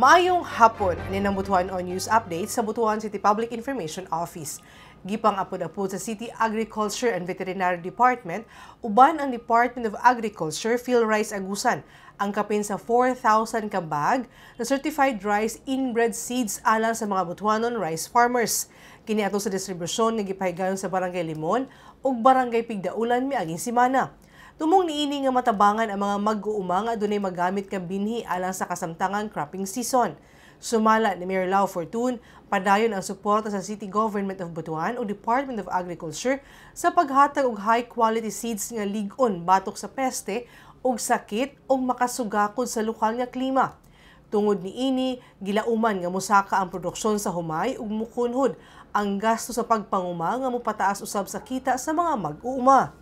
Maayong hapon, ng Butuan on News Update sa Butuan City Public Information Office. Gipang apod-apod sa City Agriculture and Veterinary Department, uban ang Department of Agriculture, PhilRice Agusan, ang kapin sa 4,000 ka bag na certified rice inbred seeds alang sa mga Butuanon rice farmers. Kini ato sa distribusyon nga gipahigayon sa Barangay Limon ug Barangay Pigdaulan miaging semana. Tumong niini nga matabangan ang mga mag-uuma nga adunay magamit ka binhi alang sa kasamtangan cropping season. Sumala ni Mayor Lau Fortun, padayon ang suporta sa City Government of Butuan o Department of Agriculture sa paghatag og high-quality seeds nga lig-on batok sa peste og sakit og makasugakod sa lokal nga klima. Tungod niini, gilauman nga mosaka ang produksyon sa humay ug mukunhod ang gasto sa pagpanguma nga mopataas usab sa kita sa mga mag-uuma.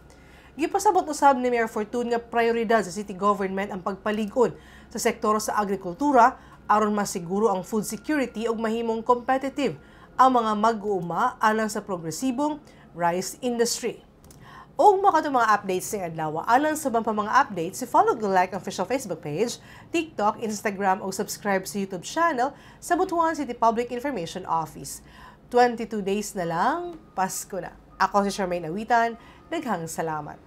Gipasabot usab ni Mayor Fortun nga prioridad sa City Government ang pagpalig-on sa sektor sa agrikultura aron masiguro ang food security ug mahimong competitive ang mga mag-uuma alang sa progresibong rice industry. Og mga updates sa adlaw alang sa bang mga updates, follow the like ang official Facebook page, TikTok, Instagram ug subscribe sa YouTube channel sa Butuan City Public Information Office. 22 days na lang, Pasko na. Ako si Charmaine Awitan, daghang salamat.